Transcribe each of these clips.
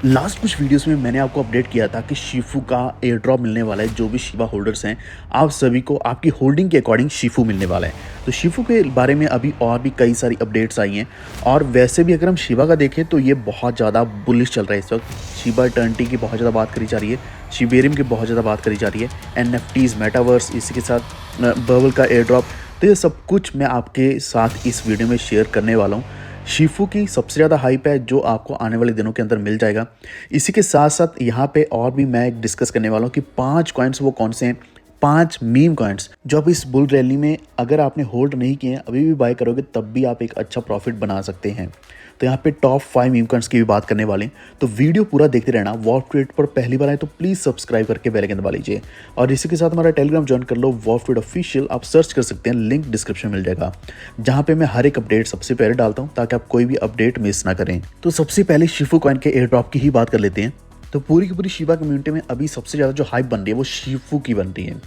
Last कुछ videos में मैंने आपको अपडेट किया था कि शिफू का एयर ड्रॉप मिलने वाला है। जो भी शिबा होल्डर्स हैं, आप सभी को आपकी होल्डिंग के अकॉर्डिंग शिफू मिलने वाला है। तो शिफू के बारे में अभी और भी कई सारी अपडेट्स आई हैं। और वैसे भी अगर हम शिबा का देखें तो ये बहुत ज़्यादा बुलिश चल रहा है इस वक्त। शिबा इटर्निटी की बहुत ज़्यादा बात करी जा रही है, शिबेरियम की बहुत ज़्यादा बात करी जा रही है, एनएफटीज, मेटावर्स, इसी के साथ बबल का एयर ड्रॉप। तो ये सब कुछ मैं आपके साथ इस वीडियो में शेयर करने वाला हूँ। शिफू की सबसे ज़्यादा हाइप है जो आपको आने वाले दिनों के अंदर मिल जाएगा। इसी के साथ साथ यहाँ पे और भी मैं एक डिस्कस करने वाला हूँ कि 5 कॉइन्स वो कौन से हैं, 5 मीम कॉइन्स जो अब इस बुल रैली में अगर आपने होल्ड नहीं किए हैं, अभी भी बाय करोगे तब भी आप एक अच्छा प्रॉफिट बना सकते हैं। तो यहाँ पे टॉप 5 मीम कॉइन्स की भी बात करने वाले हैं, तो वीडियो पूरा देखते रहना। वॉल्फ ट्रेड पर पहली बार आए तो प्लीज़ सब्सक्राइब करके बेल आइकन दबा लीजिए। और इसी के साथ हमारा टेलीग्राम ज्वाइन कर लो, वॉल्फ ट्रेड ऑफिशियल, आप सर्च कर सकते हैं, लिंक डिस्क्रिप्शन में मिल जाएगा, जहाँ पे मैं हर एक अपडेट सबसे पहले डालता हूँ ताकि आप कोई भी अपडेट मिस ना करें। तो सबसे पहले शिफू कॉइन के एयर ड्रॉप की ही बात कर लेते हैं। तो पूरी की पूरी शिबा कम्युनिटी में अभी सबसे ज़्यादा जो हाइप बन रही है वो शिफू की बन रही है।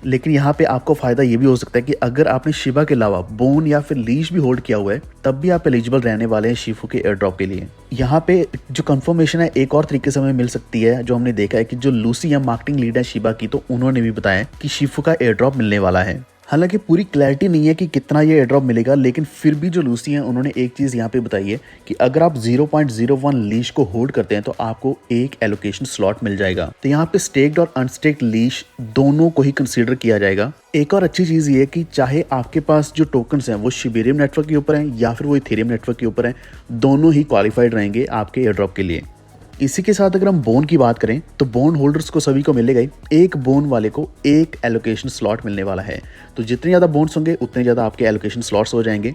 लेकिन यहाँ पे आपको फ़ायदा ये भी हो सकता है कि अगर आपने शिबा के अलावा बोन या फिर लीश भी होल्ड किया हुआ है तब भी आप एलिजिबल रहने वाले हैं शिफू के एयर ड्रॉप के लिए। यहाँ पे जो कंफर्मेशन है एक और तरीके से हमें मिल सकती है, जो हमने देखा है कि जो लूसी या मार्केटिंग लीड है शिबा की, तो उन्होंने भी बताया कि शिफू का एयर ड्रॉप मिलने वाला है। हालांकि पूरी क्लैरिटी नहीं है कि कितना ये एयर ड्रॉप मिलेगा, लेकिन फिर भी जो लूसी हैं उन्होंने एक चीज़ यहाँ पे बताई है कि अगर आप 0.01 लीश को होल्ड करते हैं तो आपको एक एलोकेशन स्लॉट मिल जाएगा। तो यहाँ पे स्टेक्ड और अनस्टेक्ड लीश दोनों को ही कंसीडर किया जाएगा। एक और अच्छी चीज़ ये है कि चाहे आपके पास जो टोकन्स हैं वो शिबेरियम नेटवर्क के ऊपर हैं या फिर वो इथेरियम नेटवर्क के ऊपर हैं, दोनों ही क्वालिफाइड रहेंगे आपके एयर ड्रॉप के लिए। इसी के साथ अगर हम बोन की बात करें तो बोन होल्डर्स को सभी को मिलेगा ही, एक बोन वाले को एक एलोकेशन स्लॉट मिलने वाला है। तो जितने ज़्यादा बोन्स होंगे उतने ज़्यादा आपके एलोकेशन स्लॉट्स हो जाएंगे।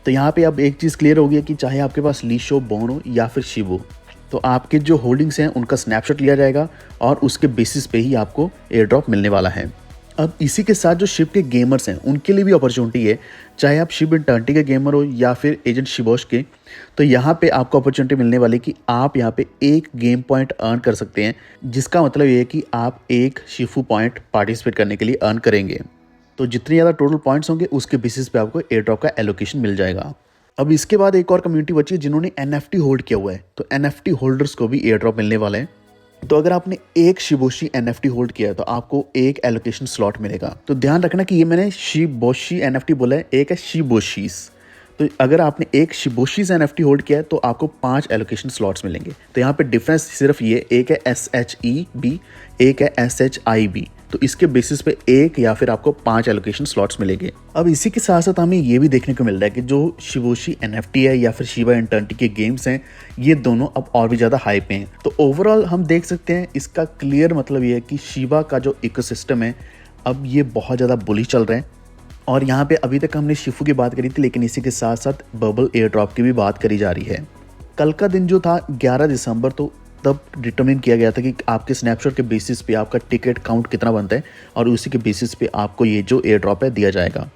तो यहाँ पे अब एक चीज़ क्लियर होगी कि चाहे आपके पास लीशो, बोन हो या फिर शिबो, तो आपके जो होल्डिंग्स हैं उनका स्नैपशॉट लिया जाएगा और उसके बेसिस पे ही आपको एयर ड्रॉप मिलने वाला है। अब इसी के साथ जो शिप के गेमर्स हैं उनके लिए भी अपॉर्चुनिटी है, चाहे आप शिप इटर्निटी के गेमर हो या फिर एजेंट शिबोश के, तो यहाँ पे आपको अपॉर्चुनिटी मिलने वाली कि आप यहाँ पे एक गेम पॉइंट अर्न कर सकते हैं, जिसका मतलब ये है कि आप एक शिफू पॉइंट पार्टिसिपेट करने के लिए अर्न करेंगे। तो जितने ज़्यादा टोटल पॉइंट्स होंगे उसके बेसिस पे आपको एयर ड्रॉप का एलोकेशन मिल जाएगा। अब इसके बाद एक और कम्युनिटी बची है जिन्होंने एनएफटी होल्ड किया हुआ है, तो एनएफटी होल्डर्स को भी एयर ड्रॉप मिलने वाला है। तो अगर आपने एक शिबोशी एनएफटी होल्ड किया है तो आपको एक एलोकेशन स्लॉट मिलेगा। तो ध्यान रखना कि ये मैंने शिबोशी एनएफटी बोला है, एक है शिबोशीस। तो अगर आपने एक शिबोशीस एनएफटी होल्ड किया है तो आपको 5 एलोकेशन स्लॉट्स मिलेंगे। तो यहाँ पे डिफरेंस सिर्फ ये, एक है SHEB, एक है SHIB। तो इसके बेसिस पे एक या फिर आपको 5 एलोकेशन स्लॉट्स मिलेंगे। अब इसी के साथ साथ हमें ये भी देखने को मिल रहा है कि जो शिबोशी एनएफटी है या फिर शिबा इटर्निटी के गेम्स हैं, ये दोनों अब और भी ज़्यादा हाइप पे हैं। तो ओवरऑल हम देख सकते हैं इसका क्लियर मतलब ये है कि शिबा का जो इकोसिस्टम है अब ये बहुत ज़्यादा बुलिश चल रहा है। और यहाँ पे अभी तक हमने शिफू की बात करी थी, लेकिन इसी के साथ साथ बबल एयर ड्रॉप की भी बात करी जा रही है। कल का दिन जो था 11 दिसंबर, तो तब डिटरमिन किया गया था कि आपके स्नैपशॉट के बेसिस पे आपका टिकट काउंट कितना बनता है और उसी के बेसिस पे आपको ये जो एयर ड्रॉप है दिया जाएगा।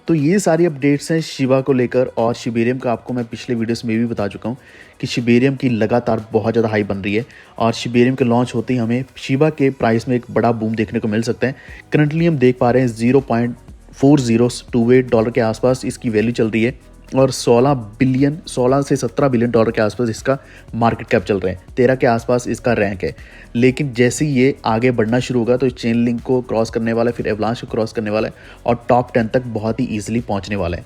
तो ये सारी अपडेट्स हैं शिबा को लेकर। और शिबेरियम का आपको मैं पिछले वीडियोस में भी बता चुका हूँ कि शिबेरियम की लगातार बहुत ज़्यादा हाई बन रही है और शिबेरियम के लॉन्च होते ही हमें शिबा के प्राइस में एक बड़ा बूम देखने को मिल सकता है। करंटली हम देख पा रहे हैं $0.4028 के आसपास इसकी वैल्यू चल रही है और 16 से 17 बिलियन डॉलर के आसपास इसका मार्केट कैप चल रहा है, 13 के आसपास इसका रैंक है। लेकिन जैसे ही ये आगे बढ़ना शुरू होगा तो चेन लिंक को क्रॉस करने वाला है, फिर एवलांच को क्रॉस करने वाला है और टॉप 10 तक बहुत ही ईजिली पहुंचने वाला है।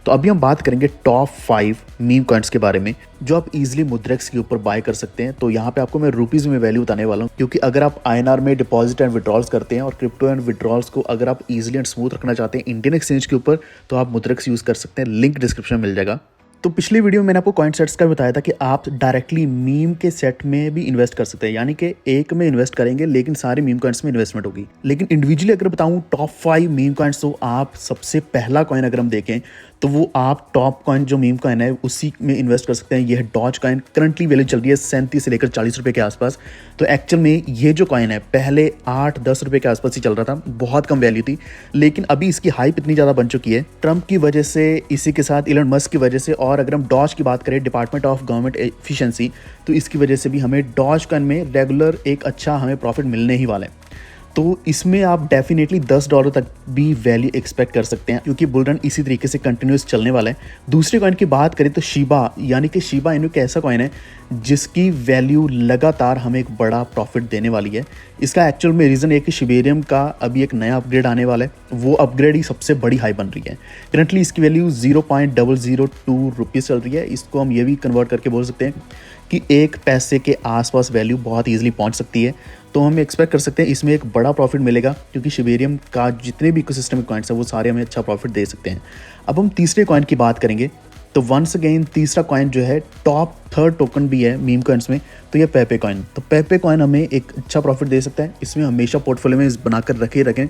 तो अभी हम बात करेंगे टॉप 5 मीम कॉइन्स के बारे में जो आप इजीली मुद्रेक्स के ऊपर बाय कर सकते हैं। तो यहाँ पे आपको मैं रुपीज़ में वैल्यू बताने वाला हूँ, क्योंकि अगर आप INR में डिपॉजिट एंड विड्रॉल्स करते हैं और क्रिप्टो एंड विड्रॉल्स को अगर आप इजीली एंड स्मूथ रखना चाहते हैं इंडियन एक्सचेंज के ऊपर, तो आप मुद्रेक्स यूज़ कर सकते हैं, लिंक डिस्क्रिप्शन में मिल जाएगा। तो पिछली वीडियो में मैंने आपको कॉइन सेट्स का बताया था कि आप डायरेक्टली मीम के सेट में भी इन्वेस्ट कर सकते हैं, यानी कि एक में इन्वेस्ट करेंगे लेकिन सारे मीम कॉइन्स में इन्वेस्टमेंट होगी। लेकिन इंडिविजुअली अगर बताऊं टॉप 5 मीम कॉइन्स, तो आप सबसे पहला कॉइन अगर हम देखें तो वो आप टॉप कॉइन जो मीम कॉइन है उसी में इन्वेस्ट कर सकते हैं। यह है डॉज कॉइन। करंटली वैल्यू चल रही है 37 से लेकर 40 रुपये के आसपास। तो एक्चुअल में ये जो कॉइन है पहले 8-10 रुपये के आसपास ही चल रहा था, बहुत कम वैल्यू थी, लेकिन अभी इसकी हाइप इतनी ज़्यादा बन चुकी है ट्रंप की वजह से, इसी के साथ इलन मस्क की वजह से, और अगर हम डॉज की बात करें डिपार्टमेंट ऑफ गवर्नमेंट एफिशिएंसी, तो इसकी वजह से भी हमें डॉज कॉइन में रेगुलर एक अच्छा हमें प्रॉफिट मिलने ही वाला है। तो इसमें आप डेफिनेटली $10 तक भी वैल्यू एक्सपेक्ट कर सकते हैं, क्योंकि बुल रन इसी तरीके से कंटिन्यूस चलने वाला है। दूसरे कॉइन की बात करें तो शिबा, यानी कि शिबा इनू एक ऐसा कॉइन है जिसकी वैल्यू लगातार हमें एक बड़ा प्रॉफिट देने वाली है। इसका एक्चुअल में रीज़न है कि शिबेरियम का अभी एक नया अपग्रेड आने वाला है, वो अपग्रेड ही सबसे बड़ी हाई बन रही है। करंटली इसकी वैल्यू 0.002 रुपीज़ चल रही है। इसको हम ये भी कन्वर्ट करके बोल सकते हैं कि 1 पैसे के आसपास वैल्यू बहुत ईजिली पहुंच सकती है। तो हम एक्सपेक्ट कर सकते हैं इसमें एक बड़ा प्रॉफिट मिलेगा, क्योंकि शिबेरियम का जितने भी इकोसिस्टम के कॉइन्स हैं वो सारे हमें अच्छा प्रॉफिट दे सकते हैं। अब हम तीसरे कॉइन की बात करेंगे तो वंस अगेन तीसरा कॉइन जो है टॉप 3rd टोकन भी है मीम कॉइन्स में, तो ये पेपे कॉइन। तो पेपे कॉइन हमें एक अच्छा प्रॉफिट दे सकता है। इसमें हमेशा पोर्टफोलियो में बनाकर रखें।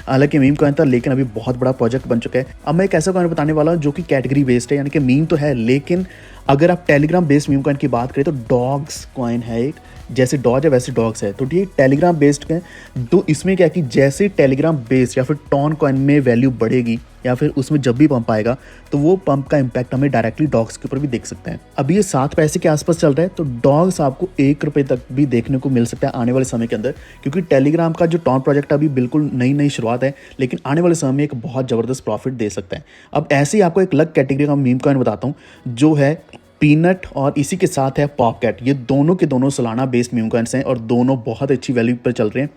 हालांकि मीम कॉइन था लेकिन अभी बहुत बड़ा प्रोजेक्ट बन चुका है। अब मैं एक ऐसा कॉइन बताने वाला हूँ जो कि कैटेगरी बेस्ड है, यानी कि मीम तो है लेकिन अगर आप टेलीग्राम बेस्ड मीम कॉइन की बात करें तो डॉग्स कॉइन है एक, जैसे डॉज है वैसे डॉग्स है, तो ये टेलीग्राम बेस्ड है। तो इसमें क्या है कि जैसे टेलीग्राम बेस्ड या फिर टॉन कॉइन में वैल्यू बढ़ेगी या फिर उसमें जब भी पंप आएगा तो वो पंप का इम्पैक्ट हमें डायरेक्टली डॉग्स के ऊपर भी देख सकते हैं। अभी ये 7 पैसे के आसपास चल रहा है, तो डॉग्स आपको 1 रुपये तक भी देखने को मिल सकता है आने वाले समय के अंदर, क्योंकि टेलीग्राम का जो टॉन प्रोजेक्ट अभी बिल्कुल नई शुरुआत है, लेकिन आने वाले समय में एक बहुत ज़बरदस्त प्रॉफिट दे सकता है। अब ऐसे ही आपको एक अलग कैटेगरी का मीम कॉइन बताता हूँ जो है पीनट, और इसी के साथ है पॉपकैट। ये दोनों के दोनों सालाना बेस्ड मीम कॉइन्स हैं और दोनों बहुत अच्छी वैल्यू पर चल रहे हैं।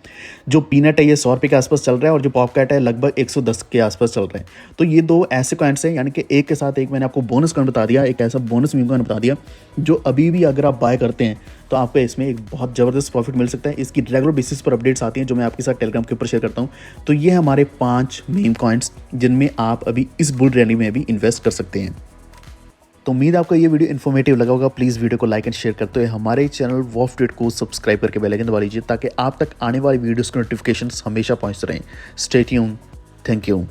जो पीनट है ये 100 रुपये के आसपास चल रहा है और जो पॉपकैट है लगभग 110 के आसपास चल रहे हैं। तो ये दो ऐसे कॉइन्स हैं, यानी कि एक के साथ एक मैंने आपको बोनस कॉइन बता दिया, एक ऐसा बोनस मीम कॉइन बता दिया जो अभी भी अगर आप बाय करते हैं तो आपको इसमें एक बहुत ज़बरदस्त प्रॉफिट मिल सकता है। इसकी रेगुलर बेसिस पर अपडेट्स आती हैं जो मैं आपके साथ टेलीग्राम के ऊपर शेयर करता हूँ। तो ये हमारे 5 मीम कॉइन्स जिनमें आप अभी इस बुल रैली में भी इन्वेस्ट कर सकते हैं। तो उम्मीद आपको ये वीडियो इन्फॉर्मेटिव लगा होगा। प्लीज़ वीडियो को लाइक एंड शेयर करते हुए हमारे चैनल वॉफ अपडेट को सब्सक्राइब करके बेल आइकन दबा लीजिए ताकि आप तक आने वाली वीडियोस के नोटिफिकेशंस हमेशा पहुंचते रहें। Stay tuned. Thank you.